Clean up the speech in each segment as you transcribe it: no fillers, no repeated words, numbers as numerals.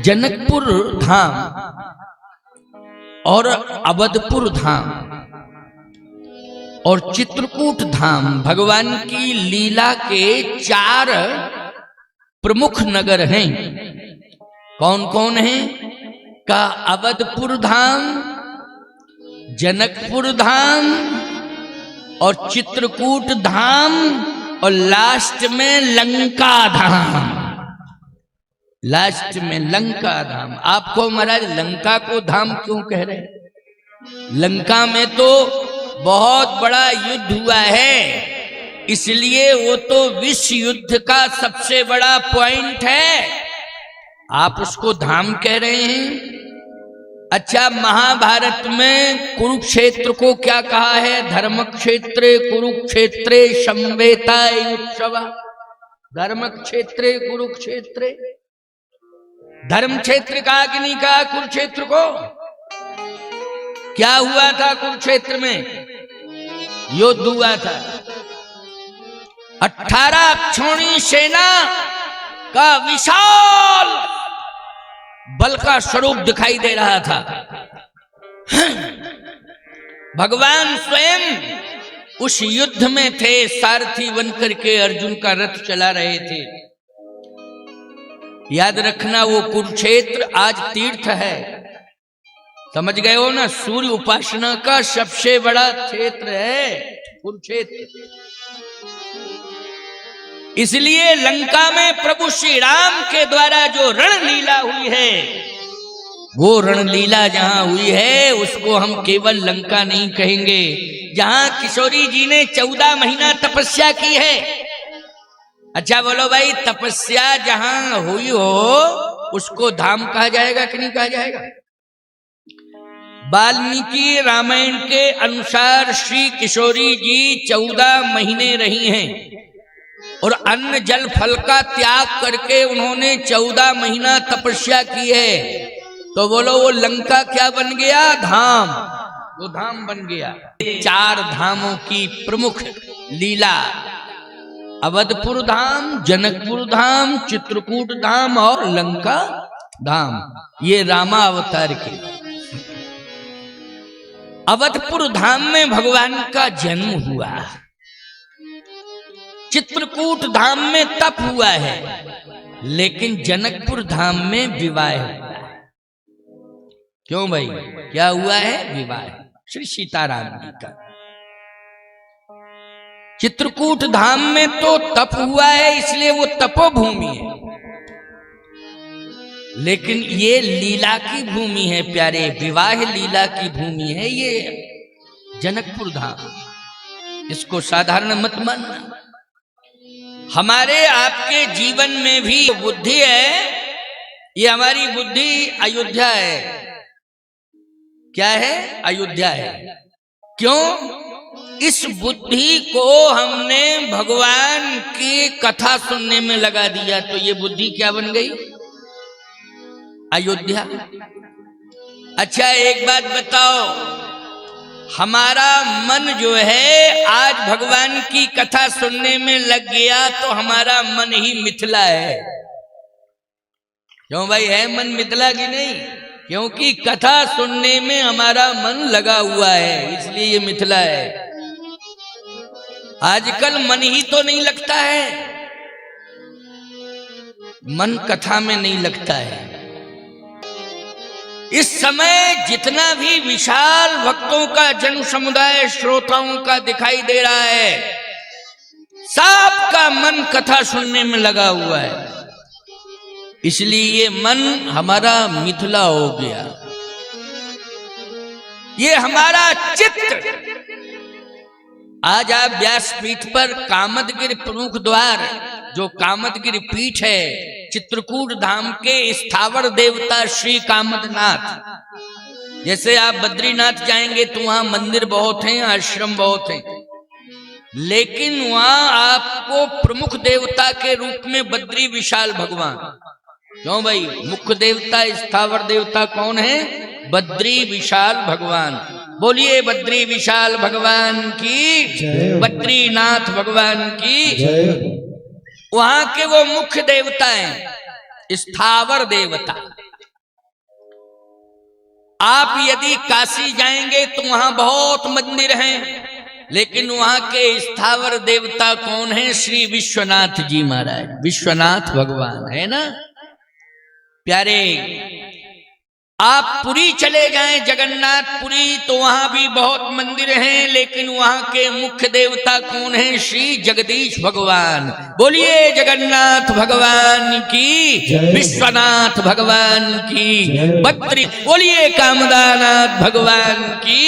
जनकपुर धाम और अवधपुर धाम और चित्रकूट धाम भगवान की लीला के 4 प्रमुख नगर हैं। कौन कौन हैं? का अवधपुर धाम, जनकपुर धाम और चित्रकूट धाम और लास्ट में लंका धाम। लास्ट में लंका धाम। आपको महाराज लंका को धाम क्यों कह रहे हैं? लंका में तो बहुत बड़ा युद्ध हुआ है, इसलिए वो तो विश्व युद्ध का सबसे बड़ा पॉइंट है, आप उसको धाम कह रहे हैं। अच्छा, महाभारत में कुरुक्षेत्र को क्या कहा है? धर्म क्षेत्रे कुरुक्षेत्रे संवेता उत्सव। धर्म क्षेत्रे कुरुक्षेत्रे, धर्म क्षेत्र कहा कि नहीं कहा कुरुक्षेत्र को? क्या हुआ था कुरुक्षेत्र में? युद्ध हुआ था। 18 अक्षौणी सेना का विशाल बल का स्वरूप दिखाई दे रहा था। भगवान स्वयं उस युद्ध में थे, सारथी बनकर के अर्जुन का रथ चला रहे थे। याद रखना, वो कुरुक्षेत्र आज तीर्थ है, समझ गए हो ना? सूर्य उपासना का सबसे बड़ा क्षेत्र है कुरुक्षेत्र। इसलिए लंका में प्रभु श्री राम के द्वारा जो रणलीला हुई है, वो रणलीला जहां हुई है उसको हम केवल लंका नहीं कहेंगे। जहां किशोरी जी ने 14 महीना तपस्या की है। अच्छा बोलो भाई, तपस्या जहां हुई हो उसको धाम कहा जाएगा कि नहीं कहा जाएगा? वाल्मीकि रामायण के अनुसार श्री किशोरी जी 14 महीने रही हैं और अन्न जल फल का त्याग करके उन्होंने 14 महीना तपस्या की है। तो बोलो वो लंका क्या बन गया? धाम। वो धाम बन गया। 4 धामों की प्रमुख लीला, अवधपुर धाम, जनकपुर धाम, चित्रकूट धाम और लंका धाम, ये रामा अवतार के। अवधपुर धाम में भगवान का जन्म हुआ, चित्रकूट धाम में तप हुआ है, लेकिन जनकपुर धाम में विवाह हुआ है। क्यों भाई, क्या हुआ है? विवाह श्री सीताराम जी का। चित्रकूट धाम में तो तप हुआ है, इसलिए वो तपोभूमि है, लेकिन ये लीला की भूमि है प्यारे, विवाह लीला की भूमि है ये जनकपुर धाम। इसको साधारण मत मानना। हमारे आपके जीवन में भी बुद्धि है, ये हमारी बुद्धि अयोध्या है। क्या है? अयोध्या है। क्यों? इस बुद्धि को हमने भगवान की कथा सुनने में लगा दिया, तो ये बुद्धि क्या बन गई? अयोध्या। अच्छा एक बात बताओ, हमारा मन जो है आज भगवान की कथा सुनने में लग गया तो हमारा मन ही मिथिला है। क्यों भाई, है मन मिथिला की नहीं? क्योंकि कथा सुनने में हमारा मन लगा हुआ है, इसलिए ये मिथिला है। आजकल मन ही तो नहीं लगता है, मन कथा में नहीं लगता है। इस समय जितना भी विशाल भक्तों का जन समुदाय श्रोताओं का दिखाई दे रहा है, सबका मन कथा सुनने में लगा हुआ है, इसलिए ये मन हमारा मिथिला हो गया। ये हमारा चित्त। आज आप व्यासपीठ पर कामदगिरि प्रमुख द्वार, जो कामदगिरि पीठ है चित्रकूट धाम के स्थावर देवता श्री कामदनाथ। जैसे आप बद्रीनाथ जाएंगे तो वहां मंदिर बहुत हैं, आश्रम बहुत हैं, लेकिन वहां आपको प्रमुख देवता के रूप में बद्री विशाल भगवान। क्यों भाई, मुख्य देवता स्थावर देवता कौन है? बद्री विशाल भगवान। बोलिए बद्री विशाल भगवान की, बद्रीनाथ भगवान की। वहां के वो मुख्य देवता हैं स्थावर देवता। आप यदि काशी जाएंगे तो वहां बहुत मंदिर हैं, लेकिन वहां के स्थावर देवता कौन है? श्री विश्वनाथ जी महाराज, विश्वनाथ भगवान है ना प्यारे। आप पुरी चले जाएं, जगन्नाथपुरी, तो वहां भी बहुत मंदिर हैं, लेकिन वहां के मुख्य देवता कौन है? श्री जगदीश भगवान। बोलिए जगन्नाथ भगवान की, विश्वनाथ भगवान की, बद्री, बोलिए कामदानाथ भगवान की।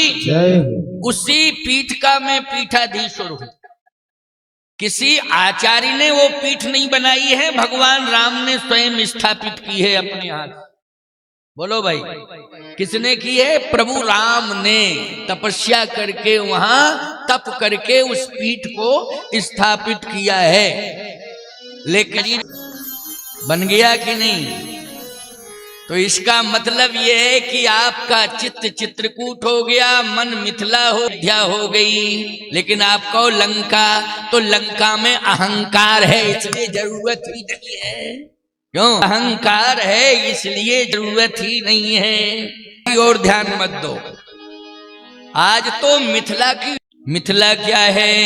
उसी पीठ का मैं पीठाधीश्वर हूं। किसी आचार्य ने वो पीठ नहीं बनाई है, भगवान राम ने स्वयं स्थापित की है अपने हाथ। बोलो भाई, किसने की है? प्रभु राम ने तपस्या करके, वहां तप करके उस पीठ को स्थापित किया है। लेकिन बन गया कि नहीं? तो इसका मतलब यह है कि आपका चित्त चित्रकूट हो गया, मन मिथिला हो, अयोध्या हो गई। लेकिन आपको लंका, तो लंका में अहंकार है, इसलिए जरूरत ही नहीं है। क्यों? अहंकार है इसलिए जरूरत ही नहीं है। और ध्यान मत दो, आज तो मिथिला की, मिथिला क्या है?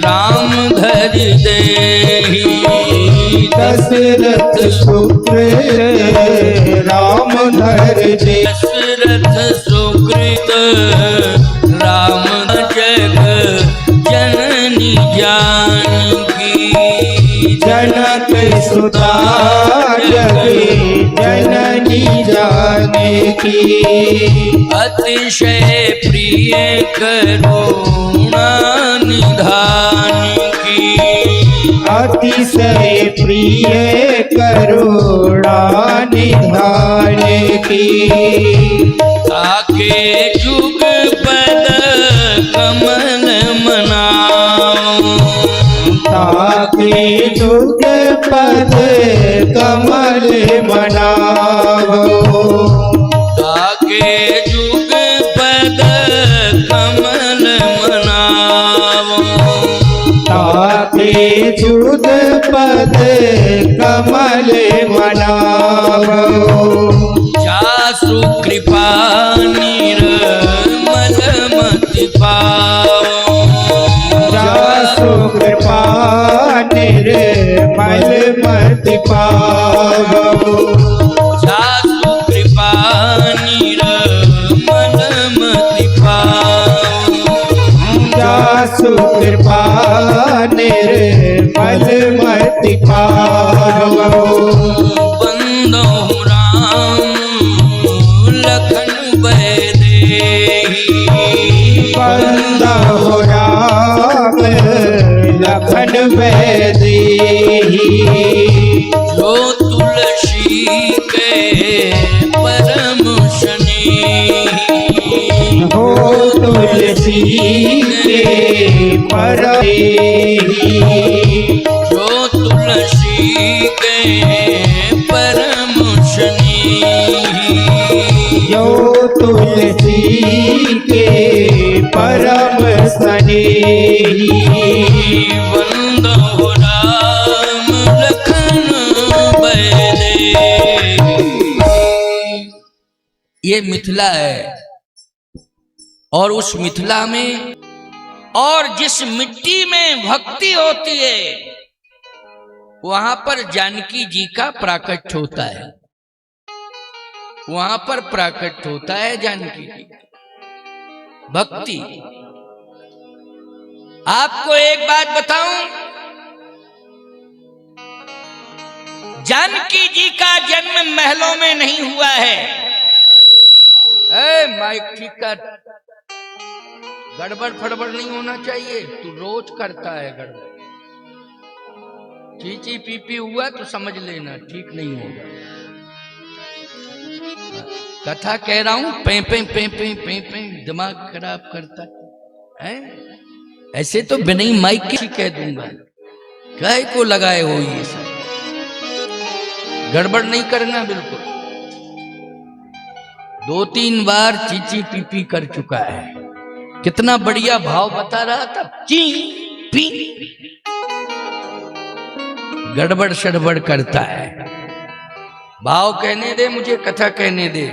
राम धर देहि दशरथ सुकृत राम धर दे, दशरथ सुकृत राम जग जननी जानकी, जनक सुता जगी जननी जानकी, अतिशय प्रिय करुणा निधान की, अतिशय प्रिय करुणा निधान की, ताके जुग पद कमल मनाओ, ताके जुग पद कमल मनाओ, ताके जुग पद कमल मनाओ, ताके जुग पद कमल मनाओ, जासु कृपा निर्मल मति पाओ, जासु कृपा निर्मल मति पाओ, जासु कृपा निर्मल मति पाओ, जासु कृपा निर्मल मति पाओ, बंदो राम लखन बैदेही, बंदो राम लखन बैदेही, जो तुलसी के परम स्नेही, हो तुलसी के परदेही, जो तुलसी के परम स्नेही, जो तुलसी के परम स्नेही, वंदो राम लखन बैदेही। ये मिथिला है, और उस मिथिला में, और जिस मिट्टी में भक्ति होती है, वहां पर जानकी जी का प्राकट्य होता है, वहां पर प्राकट्य होता है जानकी जी का भक्ति। आपको एक बात बताऊं, जानकी जी का जन्म महलों में नहीं हुआ है। माइक ठीक कर, गड़बड़ फड़बड़ नहीं होना चाहिए, तू रोज करता है गड़बड़। चीची पीपी हुआ तो समझ लेना ठीक नहीं होगा। कथा कह रहा हूं, पे पे पे पे पे पे दिमाग खराब करता है। ऐसे तो बिना ही माइक की कह दूंगा, काय को लगाए हो ये सब, गड़बड़ नहीं करना बिल्कुल। 2-3 बार चीची पीपी कर चुका है, कितना बढ़िया भाव बता रहा था, ची पी, गड़बड़ सड़बड़ करता है। भाव कहने दे, मुझे कथा कहने दे।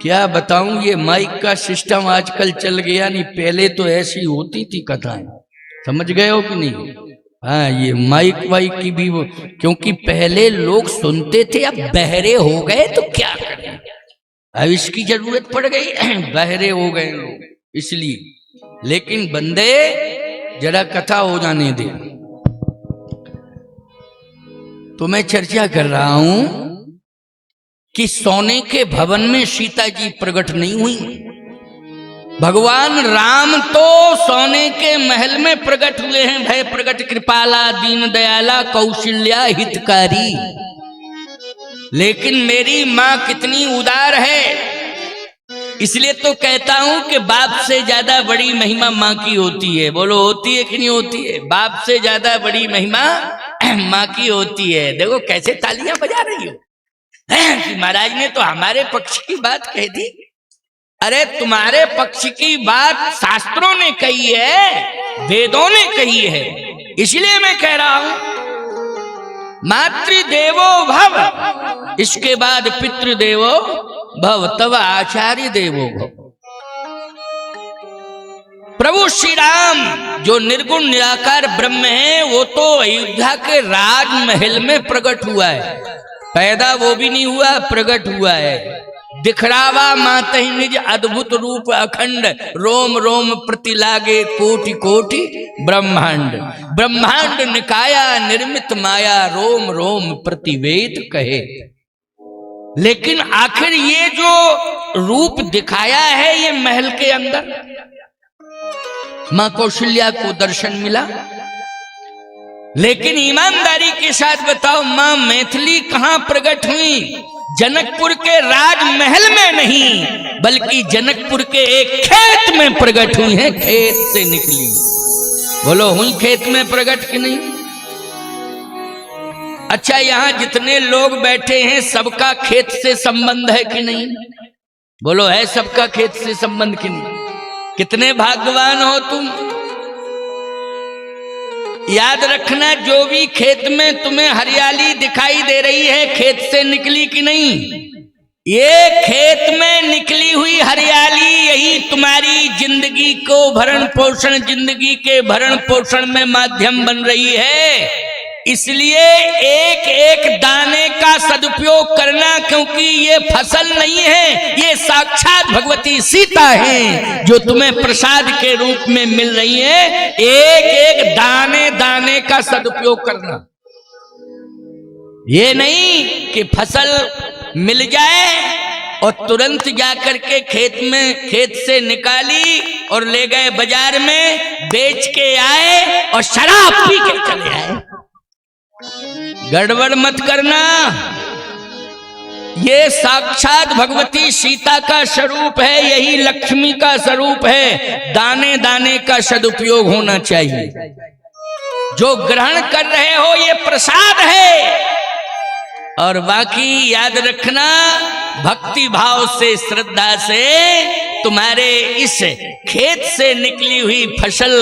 क्या बताऊं, ये माइक का सिस्टम आजकल चल गया नहीं, पहले तो ऐसी होती थी कथाएं, समझ गए हो कि नहीं? हाँ, ये माइक वाइक की भी वो, क्योंकि पहले लोग सुनते थे, अब बहरे हो गए तो क्या करें, अब इसकी जरूरत पड़ गई, बहरे हो गए लोग इसलिए। लेकिन बंदे जरा कथा हो जाने दे। तो मैं चर्चा कर रहा हूं कि सोने के भवन में सीता जी प्रकट नहीं हुई, भगवान राम तो सोने के महल में प्रकट हुए हैं। भय प्रकट कृपाला दीन दयाला कौशल्या हितकारी। लेकिन मेरी मां कितनी उदार है, इसलिए तो कहता हूं कि बाप से ज्यादा बड़ी महिमा मां की होती है। बोलो, होती है कि नहीं होती है? बाप से ज्यादा बड़ी महिमा मां की होती है। देखो कैसे तालियां बजा रही हो कि महाराज ने तो हमारे पक्ष की बात कह दी। अरे तुम्हारे पक्ष की बात शास्त्रों ने कही है, वेदों ने कही है, इसलिए मैं कह रहा हूं मातृदेवो भव, इसके बाद पितृदेवो भव, तब आचार्य देवो भव। प्रभु श्री राम जो निर्गुण निराकार ब्रह्म है, वो तो अयोध्या के राजमहल में प्रकट हुआ है। पैदा वो भी नहीं हुआ, प्रकट हुआ है। दिखरावा मातहि निज अद्भुत रूप अखंड, रोम रोम प्रति लागे कोटि कोटि ब्रह्मांड। ब्रह्मांड निकाया निर्मित माया, रोम रोम प्रति वेद कहे। लेकिन आखिर ये जो रूप दिखाया है, ये महल के अंदर मां कौशल्या को दर्शन मिला। लेकिन ईमानदारी के साथ बताओ, मां मैथिली कहां प्रकट हुई? जनकपुर के राजमहल में नहीं, बल्कि जनकपुर के एक खेत में प्रकट हुई है, खेत से निकली। बोलो, हुई खेत में प्रकट कि नहीं? अच्छा, यहां जितने लोग बैठे हैं सबका खेत से संबंध है कि नहीं? बोलो, है सबका खेत से संबंध कि नहीं? कितने भाग्यवान हो तुम। याद रखना, जो भी खेत में तुम्हें हरियाली दिखाई दे रही है, खेत से निकली कि नहीं? ये खेत में निकली हुई हरियाली, यही तुम्हारी जिंदगी को भरण पोषण, जिंदगी के भरण पोषण में माध्यम बन रही है। इसलिए एक एक दाने का सदुपयोग करना, क्योंकि ये फसल नहीं है, ये साक्षात भगवती सीता है जो तुम्हें प्रसाद के रूप में मिल रही है। एक एक दाने दाने का सदुपयोग करना, ये नहीं कि फसल मिल जाए और तुरंत जाकर के खेत से निकाली और ले गए बाजार में, बेच के आए और शराब पी के चले आए। गड़बड़ मत करना। ये साक्षात भगवती सीता का स्वरूप है, यही लक्ष्मी का स्वरूप है। दाने दाने का सदुपयोग होना चाहिए। जो ग्रहण कर रहे हो ये प्रसाद है। और बाकी याद रखना, भक्ति भाव से, श्रद्धा से तुम्हारे इस खेत से निकली हुई फसल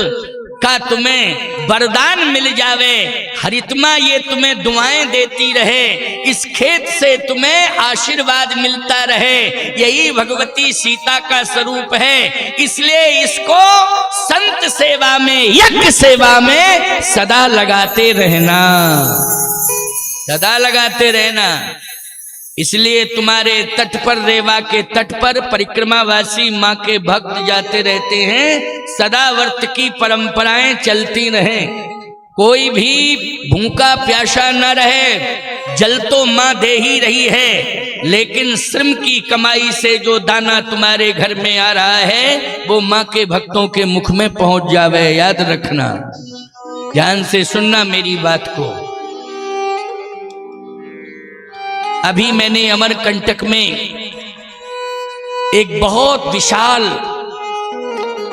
का तुम्हें वरदान मिल जावे। हरितमा ये तुम्हें दुआएं देती रहे, इस खेत से तुम्हें आशीर्वाद मिलता रहे। यही भगवती सीता का स्वरूप है। इसलिए इसको संत सेवा में, यज्ञ सेवा में सदा लगाते रहना, सदा लगाते रहना। इसलिए तुम्हारे तट पर, रेवा के तट पर परिक्रमावासी मां के भक्त जाते रहते हैं। सदा व्रत की परंपराएं चलती रहें। कोई भी भूखा प्यासा न रहे। जल तो मां दे ही रही है, लेकिन श्रम की कमाई से जो दाना तुम्हारे घर में आ रहा है, वो मां के भक्तों के मुख में पहुंच जावे। याद रखना, ध्यान से सुनना मेरी बात को। अभी मैंने अमरकंटक में एक बहुत विशाल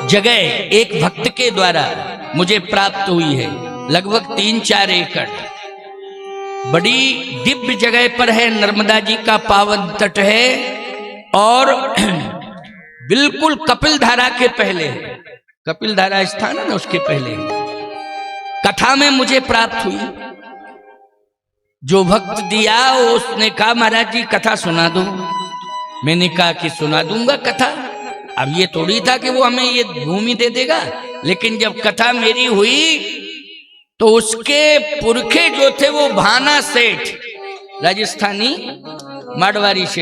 जगह एक भक्त के द्वारा मुझे प्राप्त हुई है, लगभग 3-4 एकड़। बड़ी दिव्य जगह पर है, नर्मदा जी का पावन तट है और बिल्कुल कपिल धारा के पहले, कपिल धारा स्थान है ना, उसके पहले कथा में मुझे प्राप्त हुई। जो भक्त दिया उसने कहा महाराज जी कथा सुना दो। मैंने कहा कि सुना दूंगा कथा। अब ये थोड़ी था कि वो हमें ये भूमि दे देगा, लेकिन जब कथा मेरी हुई तो उसके पुरखे जो थे वो भाना सेठ, राजस्थानी मारवाड़ी से